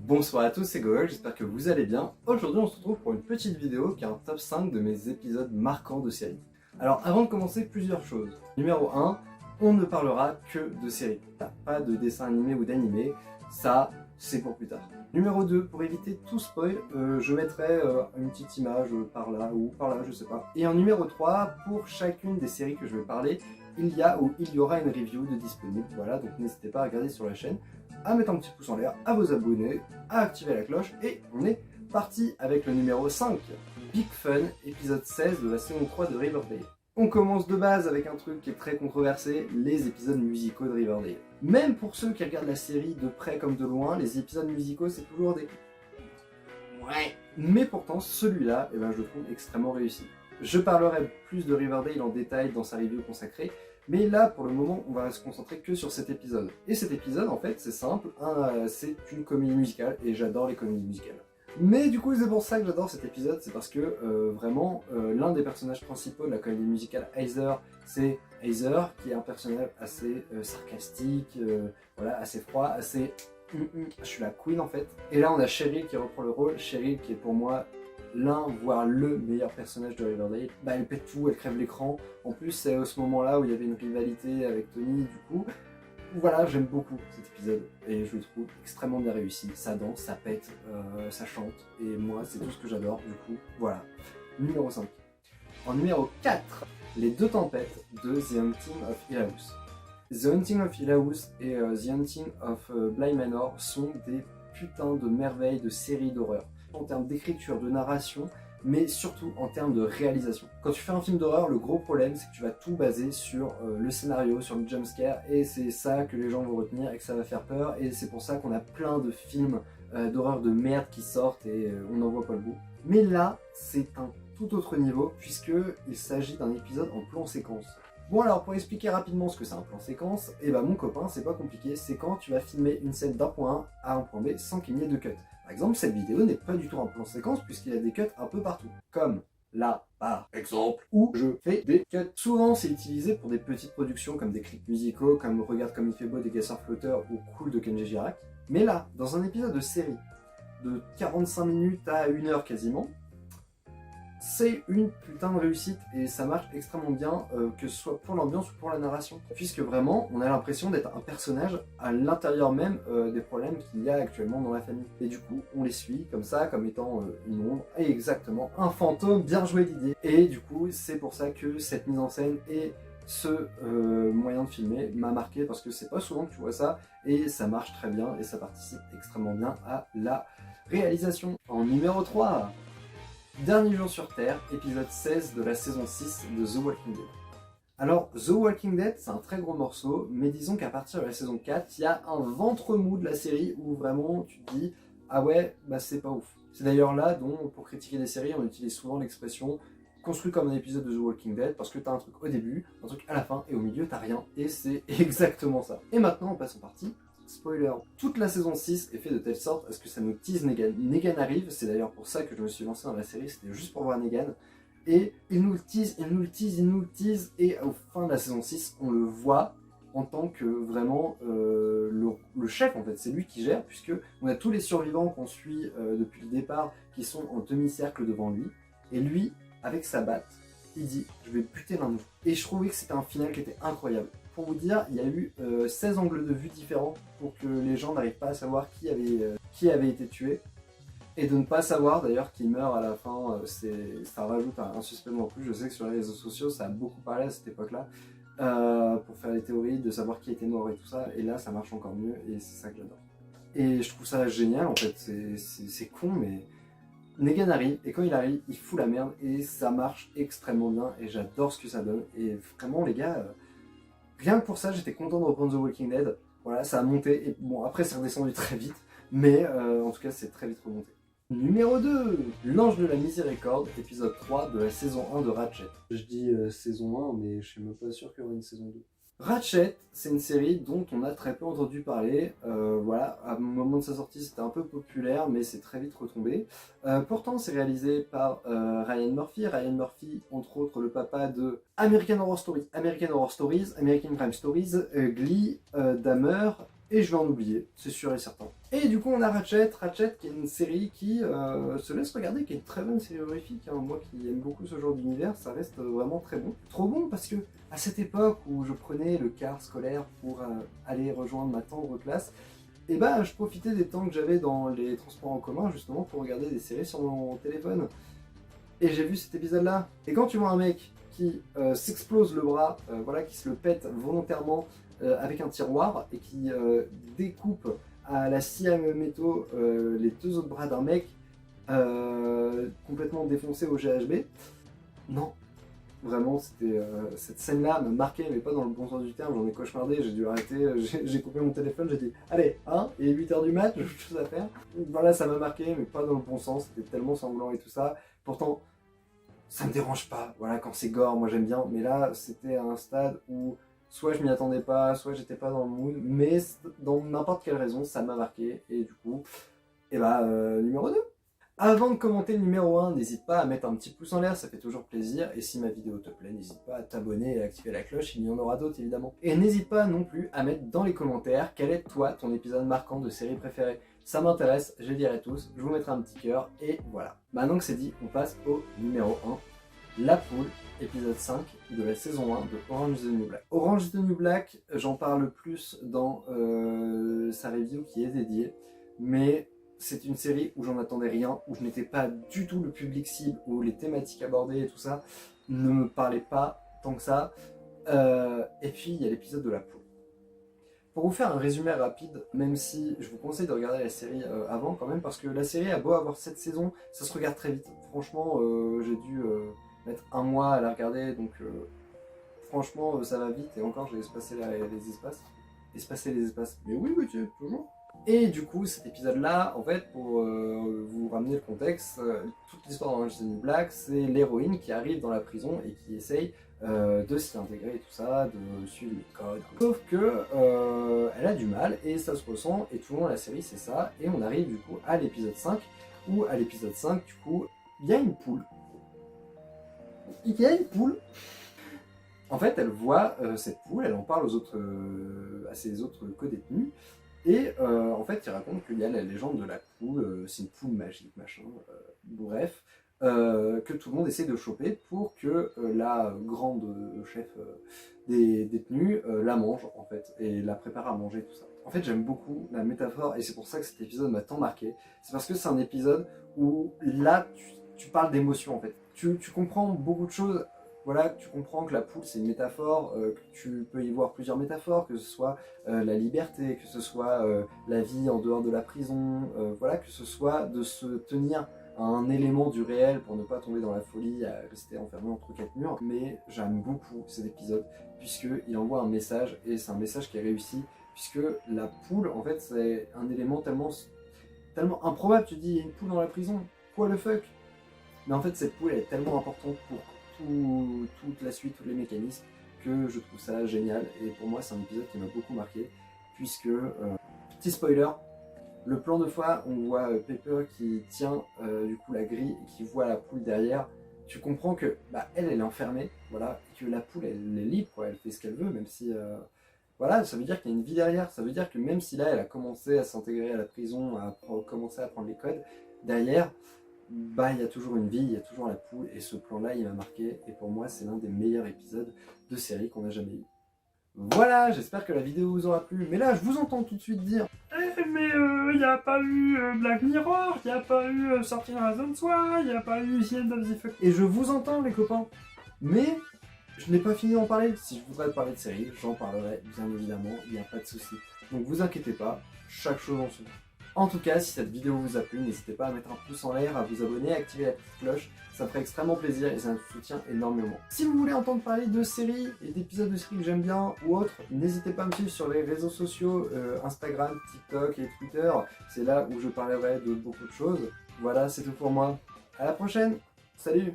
Bonsoir à tous, c'est Goël, j'espère que vous allez bien. Aujourd'hui on se retrouve pour une petite vidéo qui est un top 5 de mes épisodes marquants de séries. Alors avant de commencer, plusieurs choses. Numéro 1, on ne parlera que de séries. Pas de dessin animé ou d'animé, ça c'est pour plus tard. Numéro 2, pour éviter tout spoil, je mettrai une petite image par là ou par là, je sais pas. Et en numéro 3, pour chacune des séries que je vais parler, il y aura une review de disponible. Voilà, donc n'hésitez pas à regarder sur la chaîne, à mettre un petit pouce en l'air, à vous abonner, à activer la cloche, et on est parti avec le numéro 5, Big Fun, épisode 16 de la saison 3 de Riverdale. On commence de base avec un truc qui est très controversé, les épisodes musicaux de Riverdale. Même pour ceux qui regardent la série de près comme de loin, les épisodes musicaux c'est toujours des... Ouais. Mais pourtant celui-là, je le trouve extrêmement réussi. Je parlerai plus de Riverdale en détail dans sa review consacrée, mais là, pour le moment, on va se concentrer que sur cet épisode. Et cet épisode, en fait, c'est simple, c'est une comédie musicale, et j'adore les comédies musicales. Mais du coup, c'est pour ça que j'adore cet épisode, c'est parce que vraiment, l'un des personnages principaux de la comédie musicale Heather, c'est Heather, qui est un personnage assez sarcastique, voilà, assez froid, assez... je suis la queen en fait. Et là, on a Cheryl qui reprend le rôle, Cheryl qui est pour moi l'un, voire le meilleur personnage de Riverdale. Elle pète tout, elle crève l'écran. En plus, c'est à ce moment-là où il y avait une rivalité avec Tony, du coup. Voilà, j'aime beaucoup cet épisode et je le trouve extrêmement bien réussi. Ça danse, ça pète, ça chante, et moi, c'est tout ce que j'adore, du coup, voilà. Numéro 5. En numéro 4, Les Deux Tempêtes de The Haunting of Hill House. The Haunting of Hill House et The Haunting of Bly Manor sont des putains de merveilles de séries d'horreur. En termes d'écriture, de narration, mais surtout en termes de réalisation. Quand tu fais un film d'horreur, le gros problème c'est que tu vas tout baser sur le scénario, sur le jumpscare, et c'est ça que les gens vont retenir et que ça va faire peur, et c'est pour ça qu'on a plein de films d'horreur de merde qui sortent et on n'en voit pas le bout. Mais là, c'est un tout autre niveau, puisqu'il s'agit d'un épisode en plan séquence. Bon alors, pour expliquer rapidement ce que c'est un plan séquence, mon copain, c'est pas compliqué, c'est quand tu vas filmer une scène d'un point A à un point B sans qu'il n'y ait de cut. Par exemple, cette vidéo n'est pas du tout un plan séquence puisqu'il y a des cuts un peu partout. Comme là, par exemple, où je fais des cuts. Souvent, c'est utilisé pour des petites productions comme des clips musicaux, comme Regarde comme il fait beau des Gasseurs Flotteurs ou Cool de Kenji Girac. Mais là, dans un épisode de série de 45 minutes à 1 heure quasiment, c'est une putain de réussite et ça marche extrêmement bien, que ce soit pour l'ambiance ou pour la narration. Puisque vraiment, on a l'impression d'être un personnage à l'intérieur même des problèmes qu'il y a actuellement dans la famille. Et du coup, on les suit comme ça, comme étant une ombre, et exactement un fantôme, bien joué Didier. Et du coup, c'est pour ça que cette mise en scène et ce moyen de filmer m'a marqué, parce que c'est pas souvent que tu vois ça, et ça marche très bien, et ça participe extrêmement bien à la réalisation. En numéro 3, Dernier jour sur Terre, épisode 16 de la saison 6 de The Walking Dead. Alors, The Walking Dead, c'est un très gros morceau, mais disons qu'à partir de la saison 4, il y a un ventre mou de la série où vraiment tu te dis « Ah ouais, bah c'est pas ouf ». C'est d'ailleurs là dont, pour critiquer des séries, on utilise souvent l'expression « construit comme un épisode de The Walking Dead » parce que t'as un truc au début, un truc à la fin, et au milieu t'as rien, et c'est exactement ça. Et maintenant, on passe en partie. Spoiler, toute la saison 6 est faite de telle sorte à ce que ça nous tease Negan. Negan arrive, c'est d'ailleurs pour ça que je me suis lancé dans la série, c'était juste pour voir Negan. Et il nous le tease, il nous le tease, il nous le tease, et au fin de la saison 6, on le voit en tant que vraiment le chef en fait, c'est lui qui gère, puisque on a tous les survivants qu'on suit depuis le départ qui sont en demi-cercle devant lui, et lui, avec sa batte, il dit « je vais buter l'un de nous ». Et je trouvais que c'était un final qui était incroyable. Pour vous dire, il y a eu 16 angles de vue différents pour que les gens n'arrivent pas à savoir qui avait été tué. Et de ne pas savoir d'ailleurs qui meurt à la fin, ça rajoute un suspect en plus. Je sais que sur les réseaux sociaux, ça a beaucoup parlé à cette époque-là, pour faire les théories, de savoir qui était mort et tout ça. Et là, ça marche encore mieux et c'est ça que j'adore. Et je trouve ça génial en fait, c'est con mais... Negan arrive, et quand il arrive, il fout la merde, et ça marche extrêmement bien, et j'adore ce que ça donne. Et vraiment les gars... rien que pour ça, j'étais content de reprendre The Walking Dead. Voilà, ça a monté, et bon, après c'est redescendu très vite, mais en tout cas, c'est très vite remonté. Numéro 2, L'Ange de la Miséricorde, épisode 3 de la saison 1 de Ratchet. Je dis saison 1, mais je suis même pas sûr qu'il y aura une saison 2. Ratchet, c'est une série dont on a très peu entendu parler. Voilà, à un moment de sa sortie, c'était un peu populaire, mais c'est très vite retombé. Pourtant, c'est réalisé par Ryan Murphy. Ryan Murphy, entre autres, le papa de American Horror Stories, American Crime Stories, Glee, Dahmer, et je vais en oublier, c'est sûr et certain. Et du coup on a Ratchet qui est une série qui se laisse regarder, qui est une très bonne série horrifique, hein. Moi qui aime beaucoup ce genre d'univers, ça reste vraiment très bon. Trop bon parce que à cette époque où je prenais le car scolaire pour aller rejoindre ma tendre classe, et bah je profitais des temps que j'avais dans les transports en commun justement pour regarder des séries sur mon téléphone. Et j'ai vu cet épisode là, et quand tu vois un mec qui s'explose le bras, voilà, qui se le pète volontairement avec un tiroir et qui découpe à la scie à métaux les deux autres bras d'un mec complètement défoncé au GHB. Non, vraiment, c'était cette scène-là me marquait, mais pas dans le bon sens du terme. J'en ai cauchemardé, j'ai dû arrêter, j'ai coupé mon téléphone, j'ai dit allez, hein, et 8h du mat, j'ai autre chose à faire. Voilà, ça m'a marqué, mais pas dans le bon sens, c'était tellement sanglant et tout ça. Pourtant, ça me dérange pas, voilà, quand c'est gore, moi j'aime bien, mais là, c'était à un stade où soit je m'y attendais pas, soit j'étais pas dans le mood, mais dans n'importe quelle raison, ça m'a marqué, et du coup, et bah, numéro 2. Avant de commenter le numéro 1, n'hésite pas à mettre un petit pouce en l'air, ça fait toujours plaisir, et si ma vidéo te plaît, n'hésite pas à t'abonner et à activer la cloche, il y en aura d'autres évidemment. Et n'hésite pas non plus à mettre dans les commentaires quel est toi ton épisode marquant de série préférée. Ça m'intéresse, je les lirai tous, je vous mettrai un petit cœur, et voilà. Maintenant que c'est dit, on passe au numéro 1, La Poule, épisode 5 de la saison 1 de Orange is the New Black. Orange is the New Black, j'en parle plus dans sa review qui est dédiée, mais c'est une série où j'en attendais rien, où je n'étais pas du tout le public cible, où les thématiques abordées et tout ça ne me parlaient pas tant que ça. Et puis il y a l'épisode de La Poule. Pour vous faire un résumé rapide, même si je vous conseille de regarder la série avant quand même, parce que la série a beau avoir 7 saisons, ça se regarde très vite. Franchement, j'ai dû mettre un mois à la regarder, donc franchement ça va vite, et encore j'ai espacé les espaces. Espacer les espaces, mais oui, oui, toujours. Et du coup, cet épisode-là, en fait, pour vous ramener le contexte, toute l'histoire d'Orange is the New Black, c'est l'héroïne qui arrive dans la prison et qui essaye de s'y intégrer et tout ça, de suivre les codes. Sauf que elle a du mal et ça se ressent, et tout le long de la série c'est ça, et on arrive du coup à l'épisode 5, où à l'épisode 5, du coup, il y a une poule. Il y a une poule. En fait, elle voit cette poule, elle en parle aux autres, à ses autres co-détenus, et en fait, il raconte qu'il y a la légende de la poule, c'est une poule magique, machin, bref, que tout le monde essaie de choper pour que la grande chef des détenus la mange, en fait, et la prépare à manger, tout ça. En fait, j'aime beaucoup la métaphore, et c'est pour ça que cet épisode m'a tant marqué. C'est parce que c'est un épisode où, là, tu parles d'émotion, en fait. Tu comprends beaucoup de choses. Voilà, tu comprends que la poule c'est une métaphore, que tu peux y voir plusieurs métaphores, que ce soit la liberté, que ce soit la vie en dehors de la prison, voilà, que ce soit de se tenir à un élément du réel pour ne pas tomber dans la folie, à rester enfermé entre quatre murs. Mais j'aime beaucoup cet épisode, puisqu'il envoie un message, et c'est un message qui est réussi, puisque la poule, en fait, c'est un élément tellement improbable. Tu dis, il y a une poule dans la prison, quoi le fuck? Mais en fait, cette poule elle est tellement importante pour toute la suite, tous les mécanismes, que je trouve ça génial. Et pour moi, c'est un épisode qui m'a beaucoup marqué, puisque, petit spoiler, le plan de fois, on voit Pepper qui tient du coup la grille et qui voit la poule derrière. Tu comprends que bah, elle est enfermée, voilà, et que la poule elle est libre, quoi, elle fait ce qu'elle veut, même si voilà, ça veut dire qu'il y a une vie derrière. Ça veut dire que même si là elle a commencé à s'intégrer à la prison, à commencer à apprendre les codes, derrière, bah il y a toujours une vie, il y a toujours la poule, et ce plan là il m'a marqué, et pour moi c'est l'un des meilleurs épisodes de série qu'on a jamais eu. Voilà, j'espère que la vidéo vous aura plu, mais là je vous entends tout de suite dire mais il n'y a pas eu Black Mirror, il n'y a pas eu Sortir dans la zone soie, il n'y a pas eu The End of the Fuck. Et je vous entends les copains, mais je n'ai pas fini d'en parler. Si je voudrais parler de série, j'en parlerai bien évidemment, il n'y a pas de souci. Donc vous inquiétez pas, chaque chose en son temps. En tout cas, si cette vidéo vous a plu, n'hésitez pas à mettre un pouce en l'air, à vous abonner, à activer la petite cloche, ça me ferait extrêmement plaisir et ça me soutient énormément. Si vous voulez entendre parler de séries et d'épisodes de séries que j'aime bien ou autres, n'hésitez pas à me suivre sur les réseaux sociaux, Instagram, TikTok et Twitter, c'est là où je parlerai de beaucoup de choses. Voilà, c'est tout pour moi. À la prochaine, salut!